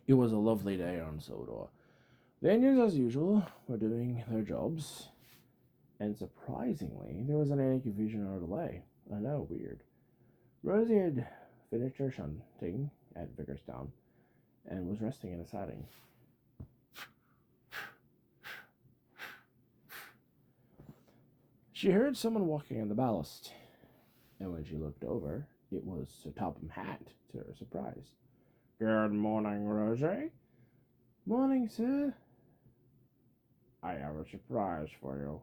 It was a lovely day on Sodor. The engines, as usual, were doing their jobs, and surprisingly, there wasn't any confusion or delay. I know, weird. Rosie had finished her shunting at Vickerstown and was resting in a siding. She heard someone walking on the ballast, and when she looked over, it was Sir Topham Hatt, to her surprise. "Good morning, Rosie." "Morning, sir." "I have a surprise for you."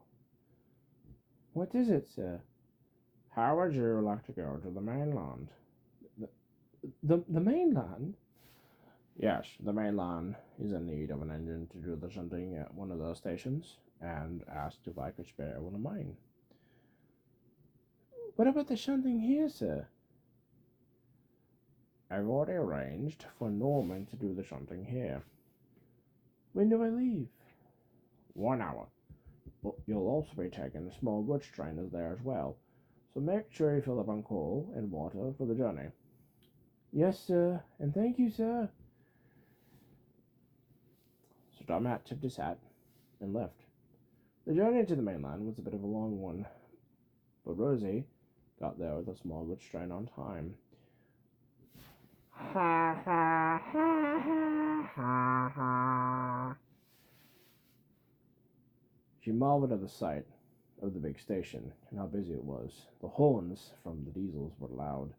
"What is it, sir?" "How would you like to go to the mainland?" The mainland?" "Yes, the mainland is in need of an engine to do the shunting at one of those stations, and asked if I could spare one of mine." "What about the shunting here, sir?" "I've already arranged for Norman to do the shunting here." "When do I leave?" 1 hour. But you'll also be taking a small goods train there as well, so make sure you fill up on coal and water for the journey." "Yes, sir, and thank you, sir." So Tom Hat tipped his hat and left. The journey to the mainland was a bit of a long one, but Rosie got there with a small goods train on time. Ha ha ha ha ha ha. She marveled at the sight of the big station and how busy it was. The horns from the diesels were loud.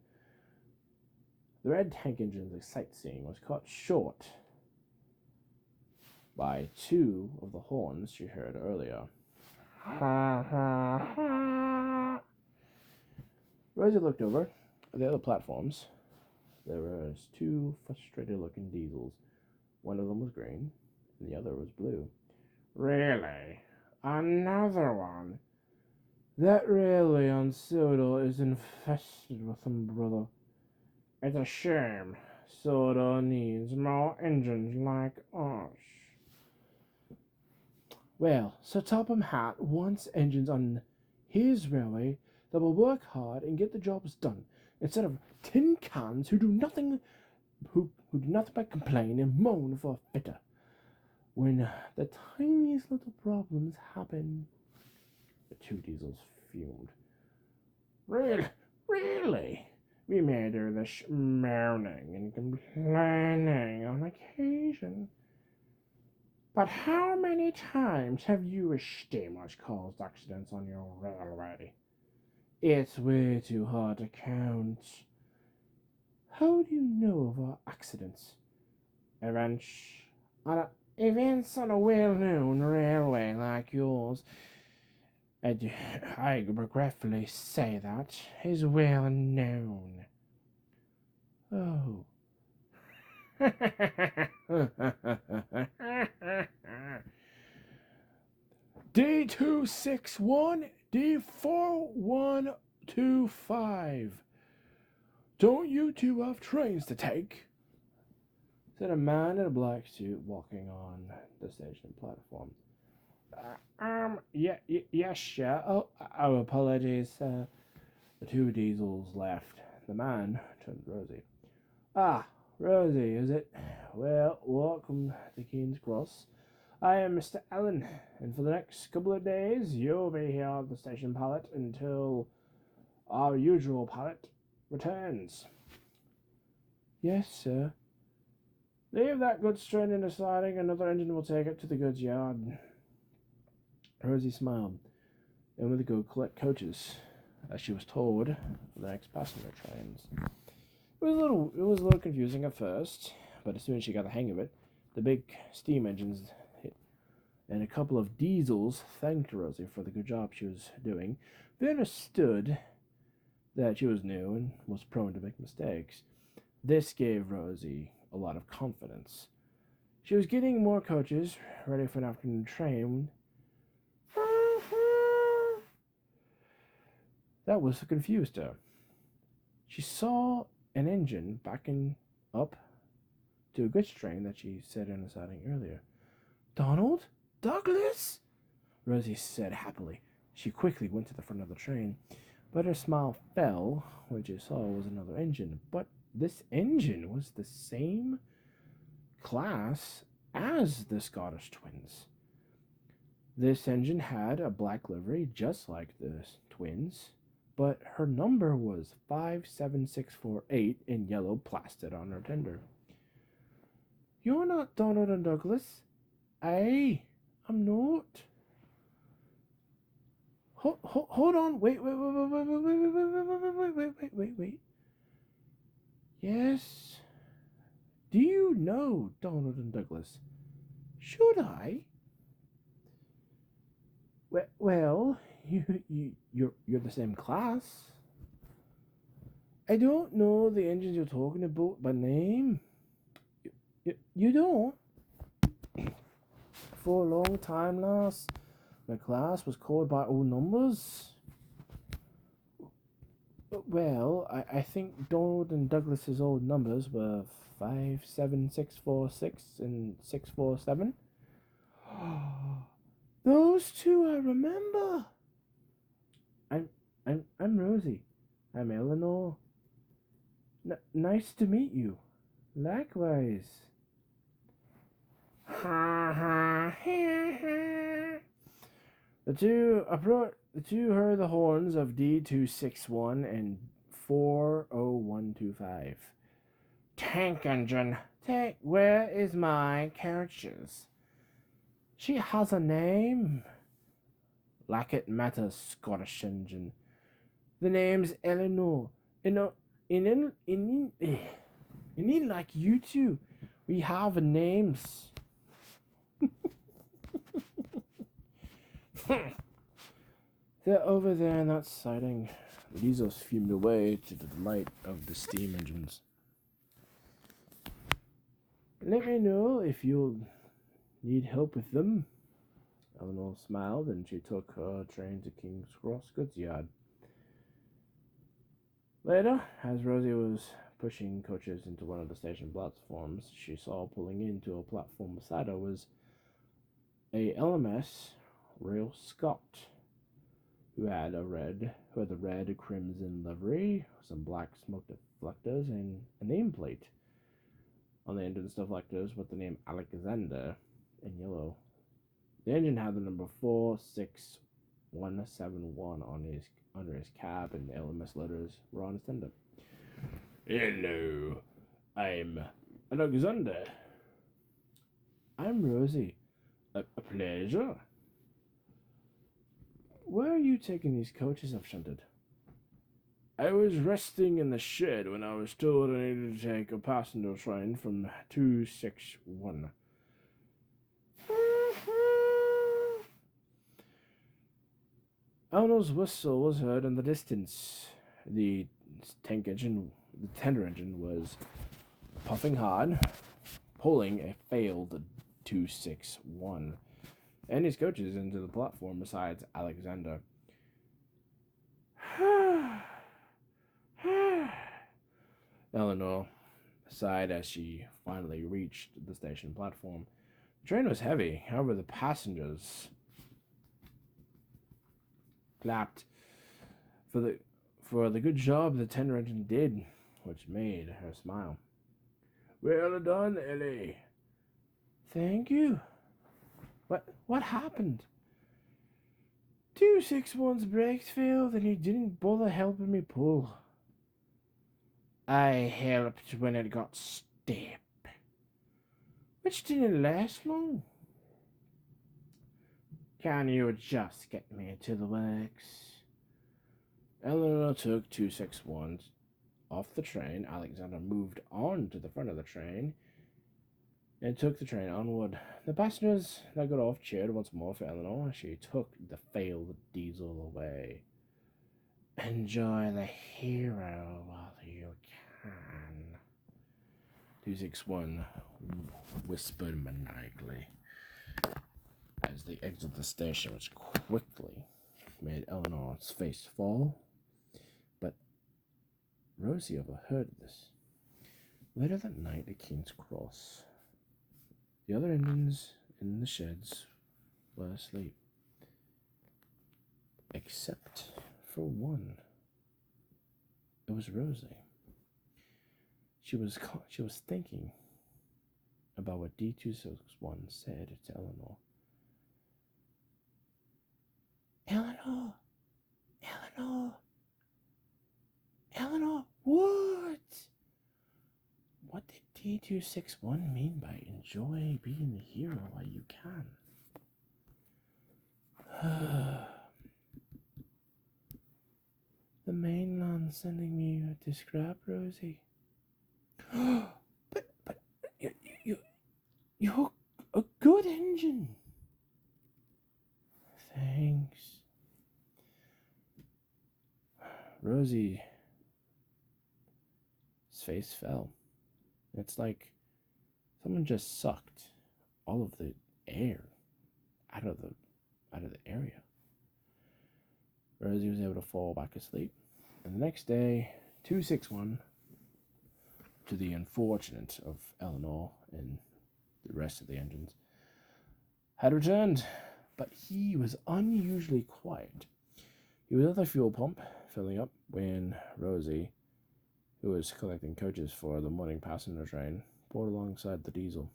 The red tank engine's sightseeing was cut short by two of the horns she heard earlier. Ha ha ha. Rosie looked over at the other platforms. There was two frustrated-looking diesels. One of them was green, and the other was blue. "Really? Another one?" "That railway on Sodor is infested with them, brother." "It's a shame. Sodor needs more engines like us." "Well, Sir Topham Hatt wants engines on his railway that will work hard and get the jobs done, instead of tin cans who do nothing but complain and moan for a fitter when the tiniest little problems happen." The two diesels fumed. Really? We may do this moaning and complaining on occasion. But how many times have you as steamers caused accidents on your railway?" "It's way too hard to count." "How do you know of our accidents?" Events on a well-known railway like yours, I regretfully say that, is well known." "Oh." "D261, D4125. Don't you two have trains to take?" said a man in a black suit walking on the station platform. Yes, sir." "Oh, our apologies, sir." The two diesels left. The man turned to Rosie. "Ah, Rosie, is it? Well, welcome to King's Cross. I am Mr. Allen, and for the next couple of days you'll be here on the station pallet until our usual pallet returns." "Yes, sir." "Leave that goods train in the siding. Another engine will take it to the goods yard." Rosie smiled and went to go collect coaches, as she was told, for the next passenger trains. It was a little confusing at first, but as soon as she got the hang of it, the big steam engines hit, and a couple of diesels thanked Rosie for the good job she was doing. They understood that she was new and was prone to make mistakes. This gave Rosie a lot of confidence. She was getting more coaches ready for an afternoon train. That was confused her. She saw an engine backing up to a goods train that she said in the siding earlier. "Donald? Douglas?" Rosie said happily. She quickly went to the front of the train, but her smile fell when she saw it was another engine. But this engine was the same class as the Scottish twins. This engine had a black livery just like the twins, but her number was 57648 in yellow plastered on her tender. You're not Donald and Douglas. Aye, I'm not. Hold on. Wait. Yes. Do you know Donald and Douglas? Should I? Well, you're the same class. I don't know the engines you're talking about by name. You don't? For a long time, lass, my class was called by old numbers. Well, I think Donald and Douglas's old numbers were 57646 and 647. Those two I remember. I'm Rosie. I'm Eleanor. Nice to meet you. Likewise. Ha ha ha ha. The two heard the horns of D261 and 40125. Tank engine. Where is my carriages? She has a name. Like it matters, Scottish engine. The name's Eleanor. In like you two, we have names. They're over there in that siding. The diesels fumed away to the light of the steam engines. Let me know if you'll need help with them. Eleanor smiled and she took her train to King's Cross goods yard. Later, as Rosie was pushing coaches into one of the station platforms, she saw pulling into a platform beside her was a LMS Royal Scot, who had the red crimson livery, some black smoke deflectors, and a nameplate on the engine deflectors with the name Alexander in yellow. The engine had the number 46171 under his cab, and the LMS letters were on his tender. Hello, I'm Alexander. I'm Rosie. A pleasure. Where are you taking these coaches I've shunted? I was resting in the shed when I was told I needed to take a passenger train from 261. Eleanor's whistle was heard in the distance. The tender engine was puffing hard, pulling a failed 261 and his coaches into the platform besides Alexander. Eleanor sighed as she finally reached the station platform. The train was heavy, however the passengers clapped for the good job the tender engine did, which made her smile. Well done, Ellie. Thank you. What happened? 261's brakes failed and he didn't bother helping me pull. I helped when it got steep, which didn't last long. Can you just get me to the works? Eleanor took 261 off the train. Alexander moved on to the front of the train and took the train onward. The passengers that got off cheered once more for Eleanor as she took the failed diesel away. Enjoy the hero while you can, 261 whispered maniacally as they exited the station, which quickly made Eleanor's face fall. But Rosie overheard this. Later that night at King's Cross, the other engines in the sheds were asleep, except for one. It was Rosie. She was thinking about what D261 said to Eleanor. Eleanor! Eleanor! Eleanor! What? What did D261 mean by enjoy being the hero while you can? The mainland sending me to scrap, Rosie. but you're a good engine. Thanks. Rosie's face fell. It's like someone just sucked all of the air out of the area. Rosie was able to fall back asleep. And the next day, 261, to the unfortunate of Eleanor and the rest of the engines, had returned, but he was unusually quiet. He was at the fuel pump, filling up, when Rosie, who was collecting coaches for the morning passenger train, pulled alongside the diesel.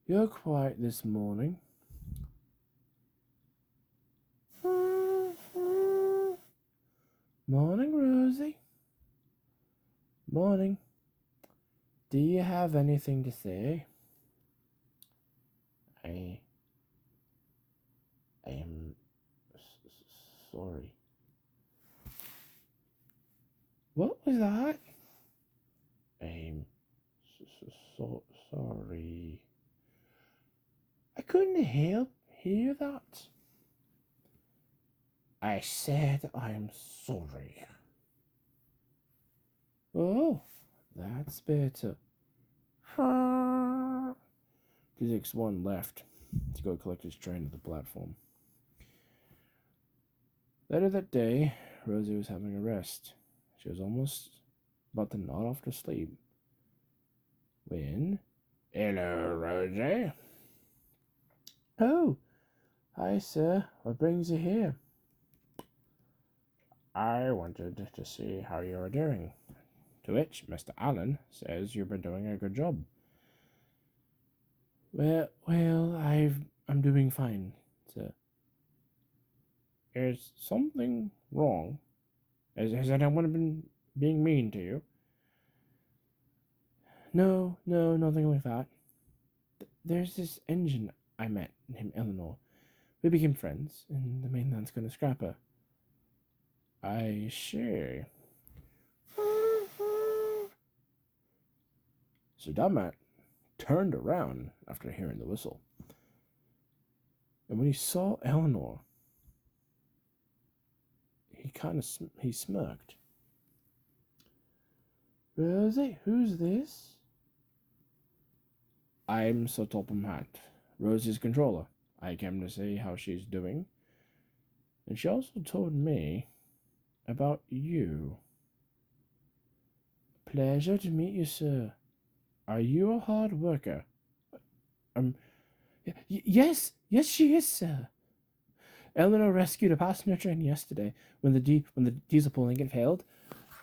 You're quiet this morning. Morning, Rosie. Morning. Do you have anything to say? I am sorry. What was that? I'm so sorry. I couldn't help hear that. I said I'm sorry. Oh, that's better. 261 left to go collect his train at the platform. Later that day, Rosie was having a rest. She was almost about to nod off to sleep when... Hello, Rosie. Oh, hi, sir. What brings you here? I wanted to see how you were doing. To which Mr. Allen says you've been doing a good job. Well, I'm doing fine, sir. Is something wrong? Has anyone been being mean to you? No, nothing like that. There's this engine I met named Eleanor. We became friends, and the mainland's gonna scrap her. I see. So Dotmat turned around after hearing the whistle. And when he saw Eleanor, he smirked. Rosie, who's this? I'm Sir Topham Hatt, Rosie's controller. I came to see how she's doing. And she also told me about you. Pleasure to meet you, sir. Are you a hard worker? Yes, she is, sir. Eleanor rescued a passenger train yesterday when the diesel pulling it failed.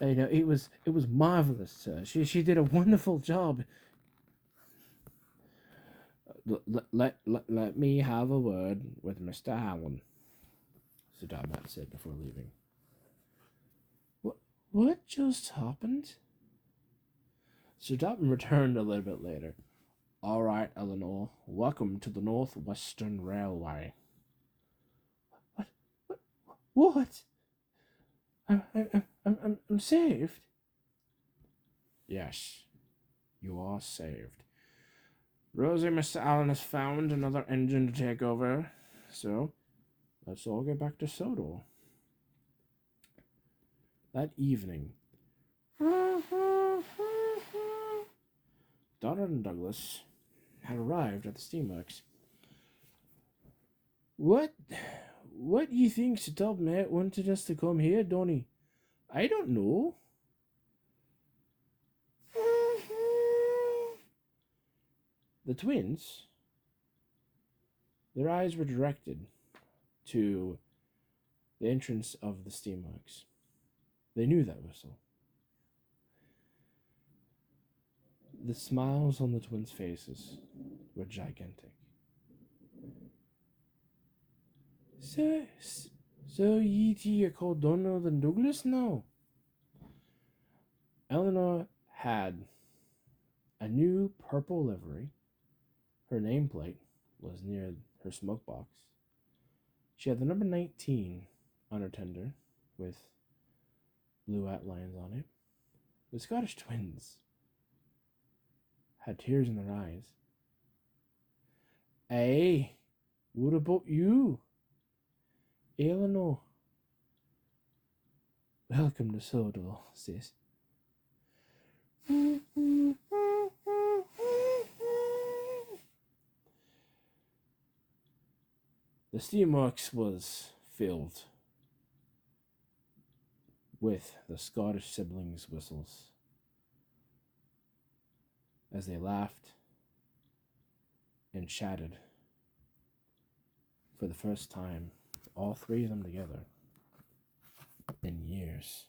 It was marvelous, sir. She did a wonderful job. Let me have a word with Mr. Allen, Sir Dotmat said before leaving. What just happened? Sir Dotman returned a little bit later. All right, Eleanor. Welcome to the Northwestern Railway. What? I'm saved. Yes, you are saved. Rosie, Mr. Allen has found another engine to take over, so let's all get back to Sodor. That evening, Donald and Douglas had arrived at the steamworks. What do you think Sir Topham wanted us to come here, Donny? I don't know. The twins, their eyes were directed to the entrance of the steamworks. They knew that whistle. The smiles on the twins' faces were gigantic. So ye two are called Donald and Douglas now? Eleanor had a new purple livery. Her nameplate was near her smoke box. She had the number 19 on her tender with blue outlines on it. The Scottish twins had tears in their eyes. Hey, what about you? Eleanor. Welcome to Sodal, sis. The steamworks was filled with the Scottish siblings' whistles as they laughed and chatted for the first time, all three of them together, in years.